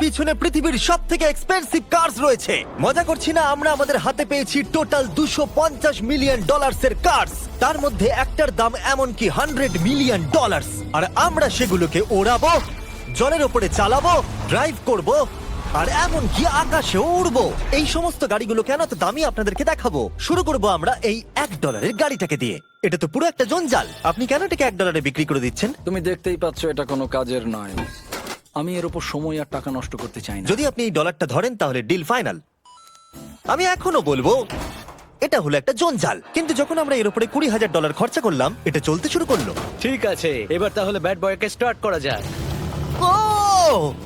পিছনে পৃথিবীর সব থেকে এক্সপেন্সিভ কার্স রয়েছে। মজা করছি না, আমরা আমাদের হাতে পেয়েছি টোটাল $250 মিলিয়ন এর কার্স। তার মধ্যে একটার দাম এমনকি $100 মিলিয়ন। আর আমরা সেগুলোকে ওড়াবো, জলের ওপরে চালাবো, ড্রাইভ করব, আর এমনকি আকাশেও উড়বো। এই সমস্ত গাড়িগুলো কেন তো দামি আপনাদেরকে দেখাবো। শুরু করব আমরা এই $1 গাড়িটাকে দিয়ে। এটা তো পুরো একটা জঞ্জাল। আপনি কেন এটাকে $1 বিক্রি করে দিচ্ছেন? তুমি দেখতেই পাচ্ছ এটা কোনো কাজের নয়। আমি এর উপর সময় আর টাকা নষ্ট করতে চাই না। যদি আপনি এই ডলারটা ধরেন তাহলে ডিল ফাইনাল। আমি এখনো বলবো এটা হলো একটা জঞ্জাল, কিন্তু যখন আমরা এর উপরে $20,000 খরচা করলাম, এটা চলতে শুরু করলো। ঠিক আছে, এবার তাহলে ব্যাড বয়কে স্টার্ট করা যায়। ও,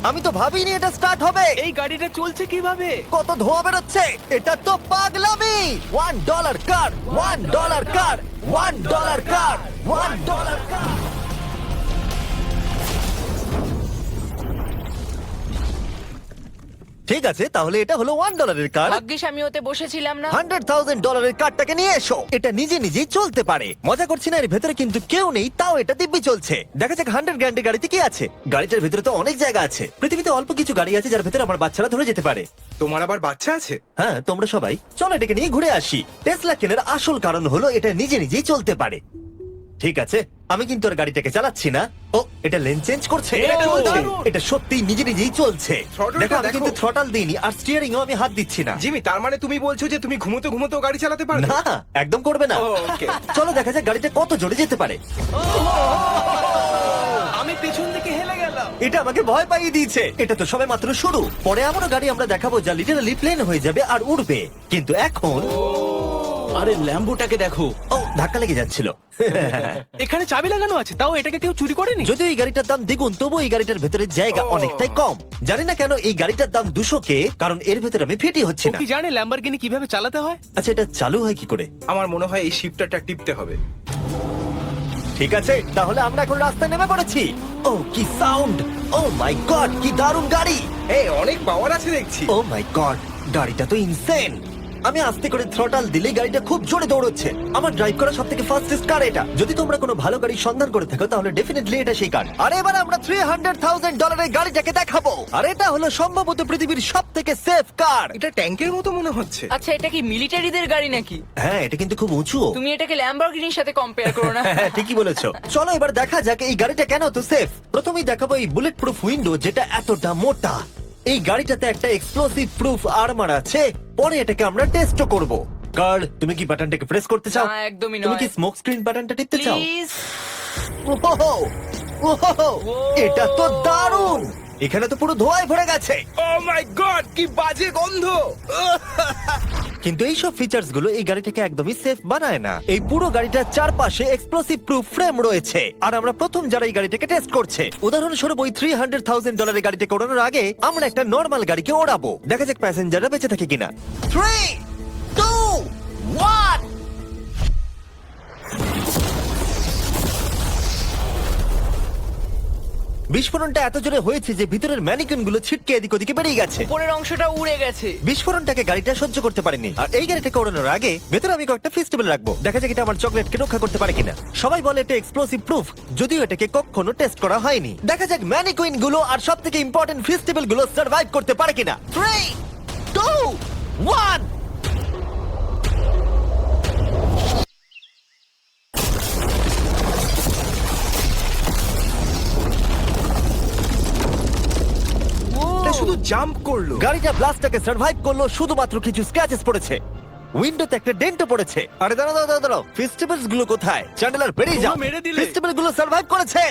আমি তো ভাবিনি এটা স্টার্ট হবে। এই গাড়িটা চলছে কিভাবে? কত ধোঁয়া বেরোচ্ছে, এটা তো পাগলামি। $1 কার, $1 কার, $1 কার, $1 কার। ঠিক আছে, তাহলে এটা হলো $1 কার। ভাগ্যিস আমি ওতে বসেছিলাম না। $100,000 কারটাকে নিয়ে এসো। এটা নিজে নিজেই চলতে পারে। মজা করছি না, এর ভেতরে কিন্তু কেউ নেই, তাও এটা দিব্যি চলছে। দেখা যাক 100 গ্র্যান্ডের গাড়িতে কি আছে। গাড়িটার ভেতরে তো অনেক জায়গা আছে। পৃথিবীতে অল্প কিছু গাড়ি আছে যার ভেতরে আমার বাচ্চারা ধরে যেতে পারে। তোমার আবার বাচ্চা আছে? হ্যাঁ, তোমরা সবাই চলো এটাকে নিয়ে ঘুরে আসি। টেসলা কেনার আসল কারণ হলো এটা নিজে নিজেই চলতে পারে। ঠিক আছে, আমি কিন্তু আর গাড়িটাকে চালাচ্ছি না। ও, এটা লেন চেঞ্জ করছে। এটা চলছে। এটা সত্যি নিজে নিজেই চলছে। Throttle-টা দেখো, আমি দেখো। কিন্তু থ্রটাল দিইনি, আর স্টিয়ারিংও আমি হাত দিচ্ছি না। জিমি, তার মানে তুমি বলছো যে তুমি ঘুমোতে ঘুমোতে গাড়ি চালাতে পারবে? না, একদম করবে না। ও, okay. চলো দেখা যাক গাড়িটা কত জোরে যেতে পারে। আমি পেছন থেকে হেলে গেলাম। এটা আমাকে ভয় পাইয়ে দিয়েছে। এটা তো সবে মাত্র শুরু। পরে এমনও গাড়ি আমরা দেখাবো যা লিটারালি প্লেন হয়ে যাবে আর উড়বে। কিন্তু এখন আরে ল্যাম্বোটাকে দেখো, ও, ধাক্কা লেগে যাচ্ছিল। এখানে চাবি লাগানো আছে, তাও এটাকে কেউ চুরি করেনি। যদিও এই গাড়িটার দাম দ্বিগুণ, তবু এই গাড়িটার ভেতরে জায়গা অনেকটাই কম। জানি না কেন এই গাড়িটার দাম 200K, কারণ এর ভেতরে আমি ফিটি হচ্ছে ও না। কি জানে ল্যাম্বরগিনি কিভাবে চালাতে হয়? আচ্ছা, এটা চালু হয় কি করে? আমার মনে হয় এই শিফটারটা টিপতে হবে। ঠিক আছে, তাহলে আমরা এখন রাস্তায় নেমে পড়েছি। ও, কি সাউন্ড! ও মাই গড, কি দারুণ গাড়ি! এই অনেক পাওয়ার আছে দেখছি। ও মাই গড, গাড়িটা তো ইনসেন। আমি আস্তে করে থ্রটাল দিলে গাড়িটা খুব জোরে দৌড়চ্ছে। আমার ড্রাইভ করা সবথেকে ফাস্টেস্ট কার এটা। যদি তোমরা কোনো ভালো গাড়ির সন্ধান করে থাকো তাহলে ডেফিনেটলি এটা সেই কার। আর এবার আমরা $300,000 এর গাড়িটাকে দেখাবো। আর এটা হলো সম্ভবত পৃথিবীর সবথেকে সেফ কার। এটা ট্যাঙ্কের মতো মনে হচ্ছে। আচ্ছা, এটা কি মিলিটারিদের গাড়ি নাকি? হ্যাঁ, এটা কিন্তু খুব উঁচু। তুমি এটাকে ল্যাম্বরগিনির সাথে কম্পেয়ার করো না। হ্যাঁ, ঠিকই বলেছো। চলো এবার দেখা যাক এই গাড়িটা কেন তো সেফ। প্রথমেই দেখাবো এই বুলেট প্রুফ উইন্ডো, যেটা এতটা মোটা। এই গাড়িটাতে একটা এক্সপ্লোসিভ প্রুফ আর্মার আছে। পরে এটাকে আমরা টেস্টও করব। কার্ড, তুমি কি বাটনটাকে প্রেস করতে চাও? না, একদমই তুমি নয়। কি স্মোক স্ক্রিন বাটনটা টিপতে চাও? প্লিজ। ওহো, ওহো, এটা তো দারুণ। এখানে তো পুরো ধোঁয়ায় ভরে গেছে। ও মাই গড, কি বাজে গন্ধ! কিন্তু এইসব ফিচার্স গুলো এই গাড়িটাকে একদমই সেফ বানায় না। এই পুরো গাড়িটার চারপাশে এক্সপ্লোসিভ প্রুফ ফ্রেম রয়েছে, আর আমরা প্রথম যারা এই গাড়িটাকে টেস্ট করছে। উদাহরণস্বরূপ ওই $300,000 এর গাড়িটাকে ওড়ানোর আগে আমরা একটা নর্মাল গাড়িকে ওড়াবো। দেখা যাক প্যাসেঞ্জাররা বেঁচে থাকে কিনা। 3, 2, 1। বিস্ফোরণটা এত জোরে হয়েছে যে ভিতরের ম্যানিকুইন গুলো ছিটকে এদিক ওদিকে বেরিয়ে গেছে। উপরের অংশটা উড়ে গেছে। বিস্ফোরণটাকে গাড়িটা সহ্য করতে পারেনি। আর এই গাড়িটাকে ওড়ানোর আগে ভেতরে আমি কয়েকটা ফেস্টিভ্যাল রাখবো, দেখা যাক এটা আমার চকলেটকে রক্ষা করতে পারে কিনা। সবাই বলে এটা এক্সপ্লোসিভ প্রুফ, যদিও এটাকে কখনো টেস্ট করা হয়নি। দেখা যাক ম্যানিকুইন গুলো আর সব থেকে ইম্পর্টেন্ট ফেস্টিভ্যাল গুলো সার্ভাইভ করতে পারে কিনা। 3, 2, 1। এটা শুধু জাম্প করলো। গাড়িটা ব্লাস্টটাকে সার্ভাইভ করলো, শুধুমাত্র কিছু স্ক্র্যাচেস পড়েছে। উইন্ডোতে একটা ডেন্টও পড়েছে। আরে দাঁড়াও, ফেস্টিভ্যালস গুলো কোথায়? চ্যান্ডেলার বেরিয়ে যাও। তোমরা মেরে দিলে। ফেস্টিভ্যাল গুলো সার্ভাইভ করেছে।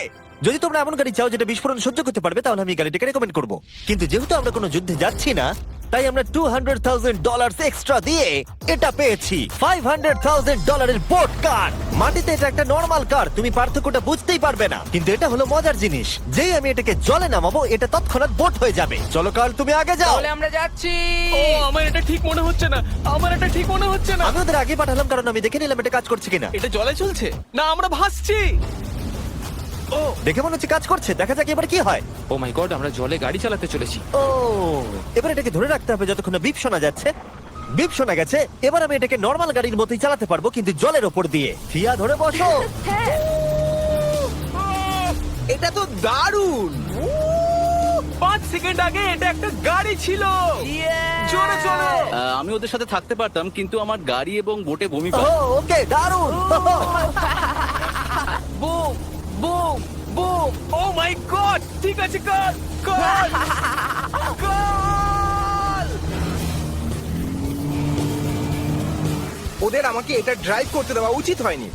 যদি তোমরা এমন গাড়ি চাও যেটা বিস্ফোরণ সহ্য করতে পারবে, তাহলে আমি এই গাড়িটাকে রেকমেন্ড করবো। কিন্তু যেহেতু আমরা কোনো যুদ্ধে যাচ্ছি না, তাই আমরা $200,000 এক্সট্রা দিয়ে এটা পেয়েছি। $500,000 এর বোট কার। মাটিতে এটা একটা নর্মাল কার, তুমি পার্থক্যটা বুঝতেই পারবে না। কিন্তু এটা হলো মজার জিনিস, যেই আমি এটাকে জলে নামাবো এটা তৎক্ষণাৎ বোট হয়ে যাবে। চলো কাল, তুমি আগে যাও। তাহলে আমরা যাচ্ছি। ও, আমার এটা ঠিক মনে হচ্ছে না, আমার এটা ঠিক মনে হচ্ছে না। আমি ওদের আগে পাঠালাম কারণ আমি দেখে নিলাম এটা কাজ করছে কিনা। এটা জলে চলছে না, আমরা ভাসছি। ও, দেখে মনে হচ্ছে কাজ করছে, দেখা যাক এবার কি হয়। ও মাই গড, আমরা জলে গাড়ি চালাতে চলেছি। ও, এবার এটাকে ধরে রাখতে হবে যতক্ষণ না বিপ শোনা যাচ্ছে। বিপ শোনা গেছে, এবার আমি এটাকে নর্মাল গাড়ির মতোই চালাতে পারবো, কিন্তু জলের ওপর দিয়ে। ফিয়া ধরে বসো। হ্যাঁ। এটা তো দারুণ। 5 সেকেন্ড আগে এটা একটা গাড়ি ছিল। জোরে চলো। আমি ওদের সাথে থাকতে পারতাম কিন্তু আমার গাড়ি এবং বোটে বমি ও পায়। ওকে দারুণ বুম বুম বুম। ও মাই গড, ঠিক আছে, কর কর কর। ওদের আমাকে এটা ড্রাইভ করতে দেওয়া উচিত হয়নি।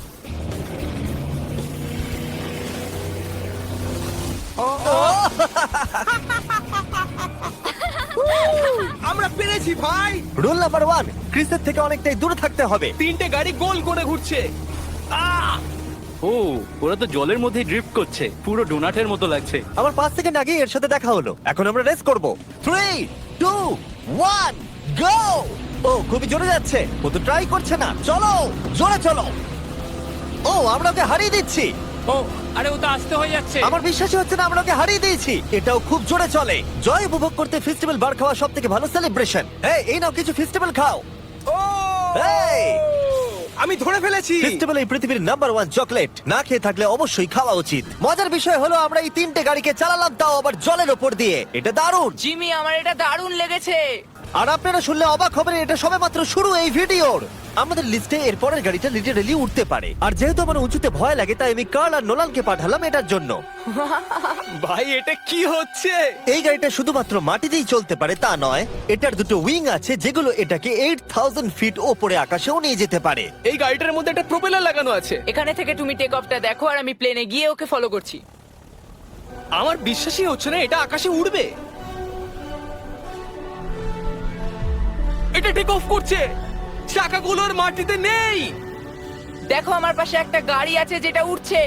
আমরা পেরেছি ভাই। রুল নাম্বার 1, ক্রিসের থেকে অনেকটাই দূরে থাকতে হবে। 3টে গাড়ি গোল করে ঘুরছে। ও ওরা তো জলের মধ্যে ড্রিফট করছে, পুরো ডোনাটের মতো লাগছে। আমার 5 সেকেন্ড আগে এর সাথে দেখা হলো। এখন আমরা রেস করব। 3 2 1 গো। ও খুবই জোরে যাচ্ছে, ও তো ট্রাই করছে না। চলো জোরে চলো। ও আমরা ওকে হারিয়ে দিচ্ছি। ও আরে ও তো আসতে হয়ে যাচ্ছে। আমার বিশ্বাসই হচ্ছে না আমরা ওকে হারিয়ে দিয়েছি। এটাও খুব জোরে চলে। জয় উপভোগ করতে ফেস্টিভ্যাল বার খাওয়া সব থেকে ভালো সেলিব্রেশন। এই নাও কিছু ফেস্টিভ্যাল খাও। ও এই আমি ধরে ফেলেছি। ফেস্টিভ্যাল এই পৃথিবীর নাম্বার 1 চকলেট। না খেয়ে থাকলে অবশ্যই খাওয়া উচিত। মজার বিষয় হলো আমরা এই 3টে গাড়িকে চালালাম, তাও আবার জলের ওপর দিয়ে। এটা দারুণ। জিমি, আমার এটা দারুণ লেগেছে। আর আপনারা শুনলে অবাক হবেন, এটা সবেমাত্র শুরু এই ভিডিওর। আমাদের লিস্টে এর পরের গাড়িটা লিটারেলি উঠতে পারে। আর যেহেতু আমার উঁচুতে ভয় লাগে, তাই আমি কার্ল আর নোলানকে পাঠালাম এটার জন্য। ভাই এটা কি হচ্ছে? এই গাড়িটা শুধুমাত্র মাটিতেই চলতে পারে তা নয়, এটার দুটো উইং আছে যেগুলো এটাকে 8000 ফিট ওপরে আকাশেও নিয়ে যেতে পারে। এই গাড়িটার মধ্যে একটা প্রপেলার লাগানো আছে। এখানে থেকে তুমি টেক অফটা দেখো আর আমি প্লেনে গিয়ে ওকে ফলো করছি। আমার বিশ্বাসই হচ্ছে না এটা আকাশে উড়বে। এটা টেক অফ করছে, চাকাগুলোর মাটিতে নেই। দেখো আমার পাশে একটা গাড়ি আছে যেটা উঠছে।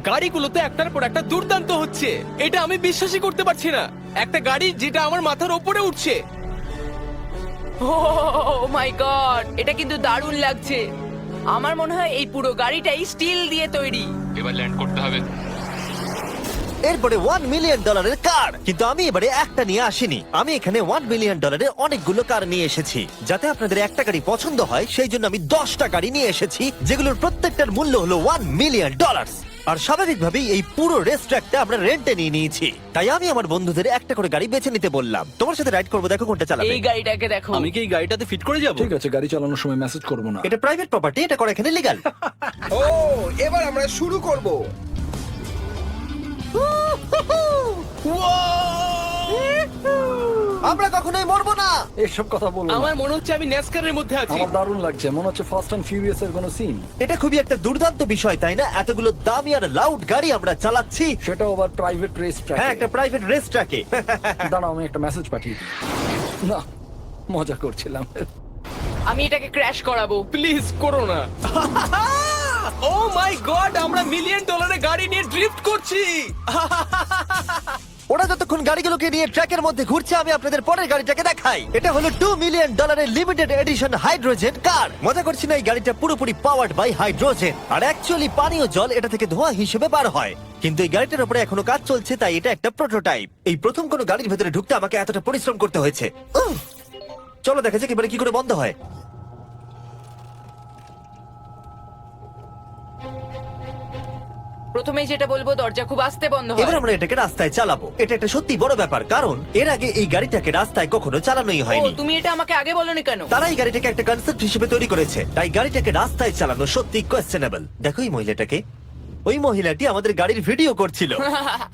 গাড়িগুলোতে একটার পর একটা দুর্দান্ত হচ্ছে। এটা আমি বিশ্বাসই করতে পারছি না, একটা গাড়ি যেটা আমার মাথার ওপরে উঠছে। ও মাই গড, এটা কিন্তু দারুণ লাগছে। আমার মনে হয় এই পুরো গাড়িটাই স্টিল দিয়ে তৈরি। এবার ল্যান্ড করতে হবে। এরপরে $1 মিলিয়ন কার। কিন্তু আমি এবারে একটা নিয়ে আসিনি। আমি এখানে $1 মিলিয়ন অনেকগুলো কার নিয়ে এসেছি। যাতে আপনাদের একটা গাড়ি পছন্দ হয় সেই জন্য আমি 10টা গাড়ি নিয়ে এসেছি, যেগুলোর প্রত্যেকটার মূল্য হলো $1 মিলিয়ন। আর স্বাভাবিকভাবেই এই পুরো রেস ট্র্যাকটা আমরা রেন্টে নিয়ে নিয়েছি। তাই আমি আমার বন্ধুদের একটা করে গাড়ি বেছে নিতে বললাম। তোমার সাথে রাইড করবো, দেখো কোনটা চালাবে। এই গাড়িটাকে দেখো। আমি কি এই গাড়িটাতে ফিট করে যাব? ঠিক আছে, গাড়ি চালানোর সময় মেসেজ করবো না। এটা প্রাইভেট প্রপার্টি, এটা করা এখানে লিগ্যাল। ও এবার আমরা শুরু করব। আমরা কখনোই মরবো না। এসব কথা বলবো না। আমার মনে হচ্ছে আমি ন্যাসকারের মধ্যে আছি। আমার দারুণ লাগছে, মনে হচ্ছে ফাস্ট অ্যান্ড ফিউরিয়াস এর কোনো সিন। এটা খুবই একটা দুর্দান্ত বিষয়, তাই না? এতগুলো দামি আর লাউড গাড়ি আমরা চালাচ্ছি। সেটাও আবার প্রাইভেট রেস ট্র্যাক। হ্যাঁ, একটা প্রাইভেট রেস ট্র্যাকে। দাঁড়াও, আমি একটা মেসেজ পাঠিয়ে দিই। না, মজা করছিলাম। আমি এটাকে ক্র্যাশ করাবো। প্লিজ করো না। ও মাই গড, আমরা $1 মিলিয়ন গাড়ি নিয়ে ড্রিফট করছি। ওরা যতক্ষণ গাড়িগুলোকে নিয়ে ট্র্যাকের মধ্যে ঘুরছে, আমি আপনাদের পরের গাড়িটাকে দেখাই। এটা হলো $2 million limited edition hydrogen car. মজা করছি না, এই গাড়িটা পুরোপুরি পাওয়ার্ড বাই হাইড্রোজেন। আর অ্যাকচুয়ালি পানীয় জল এটা থেকে ধোঁয়া হিসেবে বার হয়। কিন্তু এই গাড়িটার উপরে এখনো কাজ চলছে, তাই এটা একটা প্রোটোটাইপ। এই প্রথম কোনো গাড়ির ভেতরে ঢুকতে আমাকে এতটা পরিশ্রম করতে হয়েছে। চলো দেখা যাক এবারে কি করে বন্ধ হয়। প্রথমেই যেটা বলবো, দরজা খুব আস্তে বন্ধ এবার হয়। আমরা এটাকে রাস্তায় চালাবো। এটা একটা সত্যি বড় ব্যাপার, কারণ এর আগে এই গাড়িটাকে রাস্তায় কখনো চালানোই ও, হয়নি। তুমি এটা আমাকে আগে বলনি কেন? তারা এই গাড়িটাকে একটা কনসেপ্ট হিসেবে তৈরি করেছে, তাই গাড়িটাকে রাস্তায় চালানো সত্যি কোয়েশ্চেনেবল। দেখো এই মহিলাটাকে, ওই মহিলাটি আমাদের গাড়ির ভিডিও করছিল।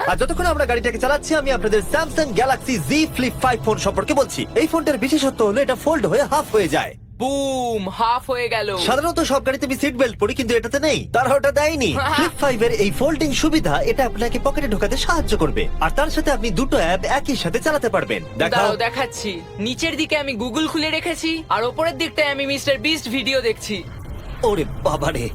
আর যতক্ষণ আমরা গাড়িটাকে চালাচ্ছি, আমি আপনাদের Samsung Galaxy Z Flip 5 phone সম্পর্কে বলছি। এই ফোনটার বিশেষত্ব হলো এটা ফোল্ড হয়ে হাফ হয়ে যায়। বুম, হাফ হয়ে গেল। সাধারণত সব গাড়িতে আমি সিট বেল্ট পরি, কিন্তু এটাতে নেই। তারা ওটা দেয়নি। ফ্লিপ 5 এর এই ফোল্ডিং সুবিধা, এটা আপনাকে পকেটে ঢোকাতে সাহায্য করবে। আর তার সাথে আপনি দুটো অ্যাপ একই সাথে চালাতে পারবেন। দেখাও। দাঁড়াও দেখাচ্ছি। নিচের দিকে আমি গুগল খুলে রেখেছি, আর ওপরের দিকটায় আমি মিস্টার বিস্ট ভিডিও দেখছি। ওরে বাবারে,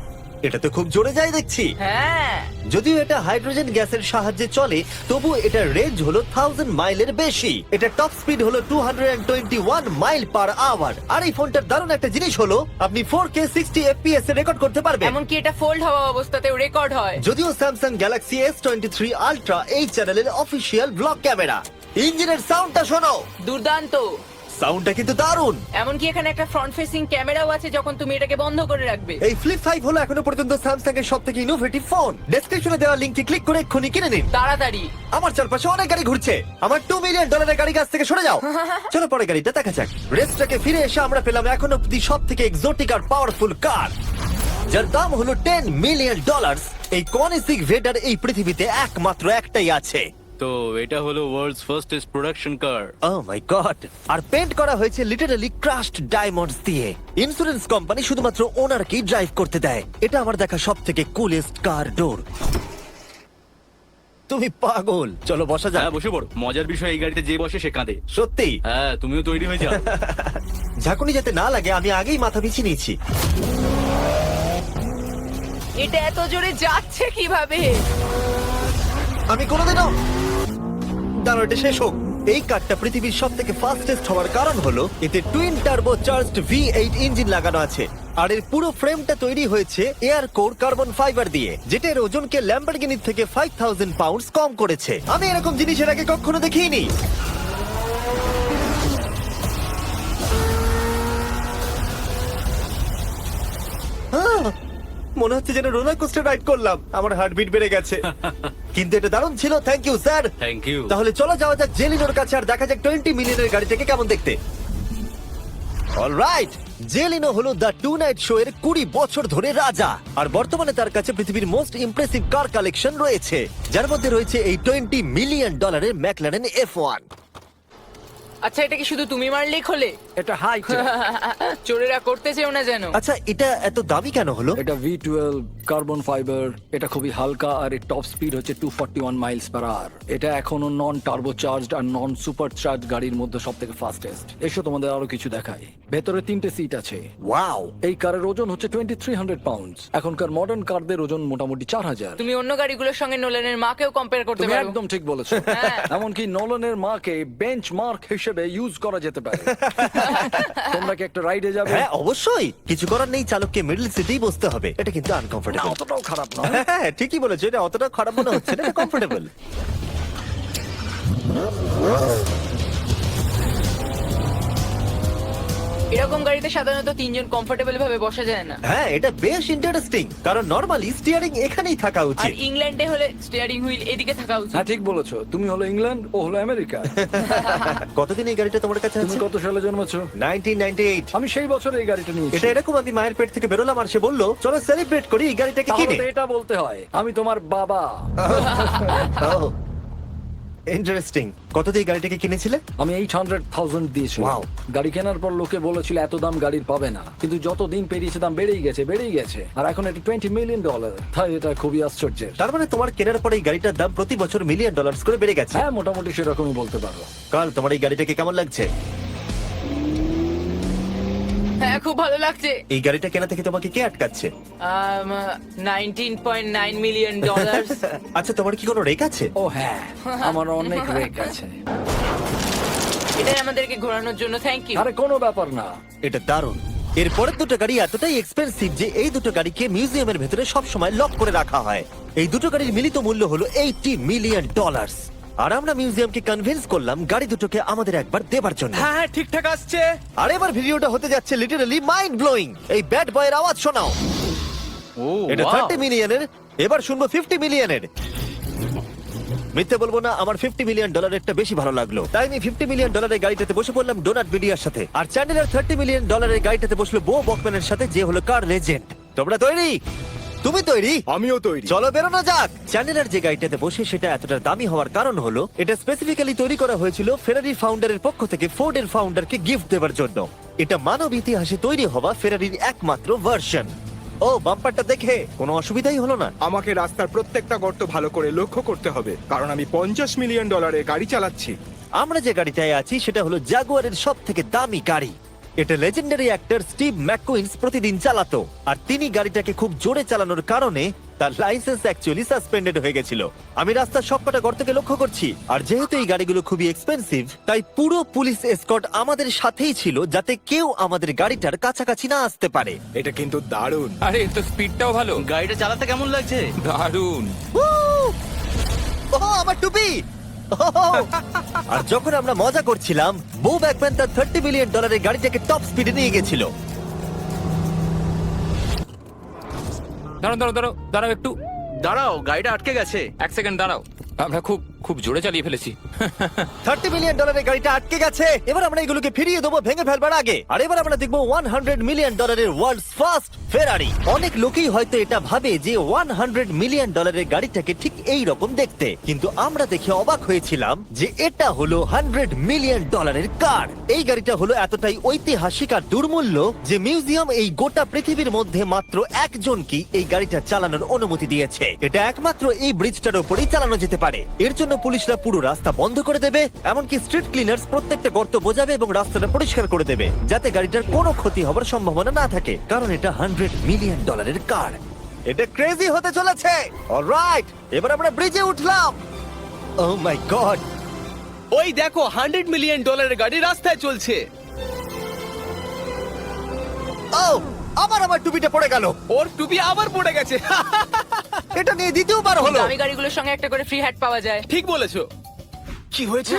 এটা তো খুব জোরে যায় দেখছি। হ্যাঁ, যদিও এটা হাইড্রোজেন গ্যাসের সাহায্যে চলে, তবু এটার রেঞ্জ হলো 1000 মাইলের বেশি। এটা টপ স্পিড হলো 221 মাইল পার আওয়ার। আর এই ফোনটার দারুণ একটা জিনিস হলো, আপনি 4K 60 FPS এ রেকর্ড করতে পারবেন। এমনকি এটা ফোল্ড হওয়া অবস্থাতেও রেকর্ড হয়। যদিও স্যামসাং গ্যালাক্সি S23 আলট্রা এই চ্যানেলের অফিসিয়াল ব্লগ ক্যামেরা। ইঞ্জিনের সাউন্ডটা শোনো। দুর্দান্ত। সাউন্ডটা কিন্তু দারুণ। এমনকি এখানে একটা ফ্রন্ট ফেসিং ক্যামেরাও আছে যখন তুমি এটাকে বন্ধ করে রাখবে। এই ফ্লিপ 5 হলো এখনো পর্যন্ত স্যামসাং এর সবথেকে ইনোভেটিভ ফোন। ডেসক্রিপশনে দেওয়া লিংকে ক্লিক করে এক্ষুনি কিনে নিন। তাড়াতাড়ি। আমার চারপাশে অনেক গাড়ি ঘুরছে। আমার $2 মিলিয়ন গাড়ি কাছ থেকে সরে যাও। চলো পরে গাড়িটা দেখা যাক। রেসটাকে ফিরে এসে আমরা পেলাম এখন অব্দি সব থেকে এক্সোটিক আর পাওয়ারফুল কার, যার দাম হলো $10 মিলিয়ন। এই কনিসিক ভেডার এই পৃথিবীতে একমাত্র একটাই আছে। তো এটা হলো world's fastest production car. Oh my God! আর পেন্ট করা হয়েছে লিটারালি ক্রাশড ডায়মন্ডস দিয়ে। ইন্স্যুরেন্স কোম্পানি শুধুমাত্র ওনারকেই ড্রাইভ করতে দেয়। এটা আমার দেখা সব থেকে কুলেস্ট কার ডোর। তুমি পাগল। চলো বসা যাক। হ্যাঁ বসে পড়ো। মজার বিষয় এই গাড়িতে যে বসে সে কাঁদে। সত্যি হ্যাঁ তুমিও তৈরি হয়ে যাও। ঝাঁকুনি যাতে না লাগে আমি আগেই মাথা পিছিয়ে নিয়েছি। এটা এত জোরে যাচ্ছে কিভাবে? আমি কোনোদিনও দাঁড়ো, এটা শেষ হোক। এই কারটা পৃথিবীর সব থেকে ফাস্টেস্ট হওয়ার কারণ হলো এতে twin turbo charged V8 engine লাগানো আছে। আর এর পুরো ফ্রেমটা তৈরি হয়েছে এয়ার কোর কার্বন ফাইবার দিয়ে, যেটা এর ওজনকে ল্যাম্বরগিনির থেকে 5000 পাউন্ডস কম করেছে। আমি এরকম জিনিসের আগে কখনো দেখিনি। মনে হচ্ছে যেন রোলার কোস্টার রাইড করলাম। আমার হার্টবিট বেড়ে গেছে। কিন্তু এটা দারুণ ছিল। Thank you sir. Thank you. তাহলে চলো যাওয়া যাক জেলিনোর কাছে আর দেখা যাক 20 মিলিয়নের গাড়িটাকে কেমন দেখতে। অলরাইট, জেলিনো হলো দ্য টু নাইট শো এর 20 বছর ধরে রাজা। আর বর্তমানে তার কাছে পৃথিবীর মোস্ট ইমপ্রেসিভ কার কালেকশন রয়েছে, যার মধ্যে রয়েছে এই $20 মিলিয়ন ম্যাকলারেন F1। আচ্ছা, এটা কি শুধু তুমি মারলেই খোলে? এটা হাই। চোরেরা করতে চেও না যেন। আচ্ছা, এটা এত দামি কেন হলো? এটা V12 কার্বন ফাইবার। এটা খুবই হালকা আর এর টপ স্পিড হচ্ছে 241 মাইলস পার আওয়ার। এটা এখনো নন টার্বো চার্জড আর নন সুপার চার্জ গাড়ির মধ্যে সব থেকে ফাস্টেস্ট। এসো তোমাদের আরো কিছু দেখাই। ভেতরে 3টে সিট আছে। ওয়াও! এই কারের ওজন হচ্ছে 2300 পাউন্ডস। এখনকার মডার্ন কারদের ওজন মোটামুটি 4000। তুমি অন্য গাড়িগুলোর সঙ্গে নোলানের মাকেও কম্পেয়ার করতে তুমি পারো। একদম ঠিক বলেছো। হ্যাঁ। এমনকি নোলানের মাকে বেঞ্চমার্ক হিসেবে ইউজ করা যেতে পারে। তোমরা কি একটা রাইডে যাবে? হ্যাঁ অবশ্যই। কিছু করার নেই, চালককে মিডল সিটেই বসতে হবে। এটা কিন্তু আনকমফোর্টেবল। অতটাও খারাপ না। হ্যাঁ ঠিকই বলেছো, এটা অতটা খারাপ মনে হচ্ছে না, কমফোর্টেবল। এরকম গাড়িতে সাধারণত 3 জন কমফোর্টেবল ভাবে বসা যায় না। হ্যাঁ এটা বেশ ইন্টারেস্টিং, কারণ নরমালি স্টিয়ারিং এখানেই থাকা আর উচিত। ইংল্যান্ডে হলে স্টিয়ারিং হুইল এদিকে থাকা উচিত। হ্যাঁ ঠিক বলেছো। তুমি হলো ইংল্যান্ড, ও হলো আমেরিকা। কতদিন এই গাড়িটা তোমার কাছে তুমি আছে? কত সালে জন্মেছো? 1998। আমি সেই বছর এই গাড়িটা নিয়েছি। এটা এরকম, আমি মায়ের পেট থেকে বেরোলাম আর সে বললো চলো সেলিব্রেট করি এই গাড়িটাকে তাহলে কিনে। তো এটা বলতে হয় আমি তোমার বাবা। ইন্টারেস্টিং। কত দিয়ে এই গাড়িটাকে কিনেছিলে? আমি 800,000 দিয়েছি। Wow. গাড়ি কেনার পর লোকে বলেছিল এত দাম গাড়ির পাবে না, কিন্তু যত দিন পেরিয়েছে দাম বেড়েই গেছে। আর এখন এটা $20 মিলিয়ন। তাই এটা খুবই আশ্চর্যের। তার মানে তোমার কেনার পরে এই গাড়িটার দাম প্রতি বছর $1 মিলিয়ন করে বেড়ে গেছে। হ্যাঁ মোটামুটি সেরকমই বলতে পারো। কাল তোমার এই গাড়িটাকে কেমন লাগছে? হ্যাঁ খুব ভালো লাগছে। এই গাড়িটা কেনা থেকে তোমাকে কে আটকাচ্ছে? $19.9 মিলিয়ন। আচ্ছা তোমার কি কোনো রেক আছে? ও হ্যাঁ, আমার অনেক রেক আছে। এটাই আমাদেরকে ঘোরানোর জন্য থ্যাংক ইউ। আরে কোনো ব্যাপার না। এটা দারুণ। এর পরের দুটো গাড়ি এতটাই এক্সপেন্সিভ যে এই দুটো গাড়িকে মিউজিয়ামের ভেতরে সব সময় লক করে রাখা হয়। এই দুটো গাড়ির মিলিত মূল্য হলো $80 মিলিয়ন। আর আমরা মিউজিয়ামকে কনভিন্স করলাম গাড়ি দুটোকে আমাদের একবার দেবার জন্য। হ্যাঁ ঠিকঠাক আসছে। আর এবার ভিডিওটা হতে যাচ্ছে লিটারালি মাইন্ড ব্লোয়িং। এই ব্যাড বয়ের আওয়াজ শোনাও। ও এটা wow! 30 মিলিয়নের, এবার শুনবো 50 মিলিয়নের। মিথ্যে বলবো না, আমার $50 মিলিয়ন বেশি ভালো লাগলো। তাই আমি $50 মিলিয়ন গাড়িটাতে বসে পড়লাম ডোনাট বিডিয়ার সাথে। আর চ্যান্ডেলার $30 মিলিয়ন গাড়িটাতে বসলো বো বকম্যানের সাথে, যে হলো কার লেজেন্ড। তোমরা তৈরি? তুমি তৈরি? আমিও তৈরি। চলো বেরোনো যাক। চ্যান্ডেলার যে গাড়িটাতে বসে সেটা এতটা দামি হওয়ার কারণ হলো এটা স্পেসিফিক্যালি তৈরি করা হয়েছিল ফেরারি ফাউন্ডারের পক্ষ থেকে ফোর্ডের ফাউন্ডারকে গিফট দেওয়ার জন্য। এটা মানব ইতিহাসে তৈরি হওয়া ফেরারির একমাত্র ভার্সন। ও বাম্পারটা দেখে কোনো অসুবিধাই হলো না। আমাকে রাস্তার প্রত্যেকটা গর্ত ভালো করে লক্ষ্য করতে হবে, কারণ আমি $50 মিলিয়ন গাড়ি চালাচ্ছি। আমরা যে গাড়িটায় আছি সেটা হলো জাগুয়ারের সব থেকে দামি গাড়ি। এটা লেজেন্ডারি অ্যাক্টর স্টিভ ম্যাককুইন্স প্রতিদিন চালাতো। আর তিনি গাড়িটাকে খুব জোরে চালানোর কারণে তার লাইসেন্স অ্যাকচুয়ালি সাসপেন্ডেড হয়ে গেছিল। আমি রাস্তার সবকটা গর্তকে লক্ষ্য করছি। আর যেহেতু এই গাড়িগুলো খুবই এক্সপেন্সিভ, তাই পুরো পুলিশ এসকর্ট আমাদের সাথেই ছিল, যাতে কেউ আমাদের গাড়িটার কাছাকাছি না আসতে পারে। এটা কিন্তু দারুণ। আরে এর তো স্পিডটাও ভালো। গাড়িটা চালাতে কেমন লাগছে? দারুণ। ও আমার টুপি! আর যখন আমরা মজা করছিলাম, বো ব্যাকম্যান তার $30 মিলিয়ন গাড়িটাকে টপ স্পিডে নিয়ে গেছিল। দাঁড়াও দাঁড়াও দাঁড়াও দাঁড়াও একটু দাঁড়াও, গাড়িটা আটকে গেছে। এক সেকেন্ড দাঁড়াও। আমরা খুব খুব জোরে চালিয়ে ফেলেছি। $30 মিলিয়ন গাড়িটা আটকে গেছে। এবার আমরা এগুলোকে ফিরিয়ে দেবো ভেঙে ফেলবার আগে। আর এবার আমরা দেখবো $100 মিলিয়ন ওয়ার্ল্ডস ফার্স্ট ফেরারি। অনেক লোকেই হয়তো এটা ভাবে যে $100 মিলিয়ন গাড়িটাকে ঠিক এই রকম দেখতে, কিন্তু আমরা দেখে অবাক হয়েছিলাম যে এটা হলো $100 মিলিয়ন কার। এই গাড়িটা হলো এতটাই ঐতিহাসিক আর দুর্মূল্য যে মিউজিয়াম এই গোটা পৃথিবীর মধ্যে মাত্র একজনকেই এই গাড়িটা চালানোর অনুমতি দিয়েছে। এটা একমাত্র এই ব্রিজটার উপরেই চালানো যেতে পারে। এর জন্য পুলিশরা পুরো রাস্তা বন্ধ করে দেবে, এমনকি স্ট্রিট ক্লিনার্স প্রত্যেকটা গর্ত বোঝাবে এবং রাস্তাটা পরিষ্কার করে দেবে, যাতে গাড়িটার কোনো ক্ষতি হবার সম্ভাবনা না থাকে, কারণ এটা $100 মিলিয়ন কার। এটা ক্রেজি হতে চলেছে। অলরাইট, এবার আমরা ব্রিজে উঠলাম। ও মাই গড, ওই দেখো $100 মিলিয়ন গাড়ি রাস্তায় চলছে। ও আবার আমার টুপিটা পড়ে গেল। ওর টুপি আবার পড়ে গেছে। এটা নিয়ে দ্বিতীয়বার হলো। দামি গাড়িগুলোর সঙ্গে একটা করে ফ্রি হ্যাট পাওয়া যায়। ঠিক বলেছো। কি হয়েছে?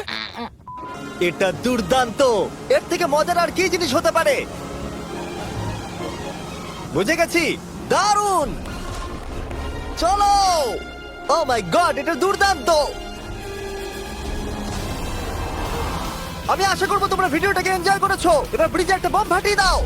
এটা দুর্দান্ত। এর থেকে মজার আর কি জিনিস হতে পারে? বুঝে গেছি, দারুণ। চলো। ও মাই গড, এটা দুর্দান্ত। আমি আশা করবো তোমরা ভিডিওটাকে এনজয় করেছো। এবার ব্রিজে একটা বম ফাটিয়ে দাও।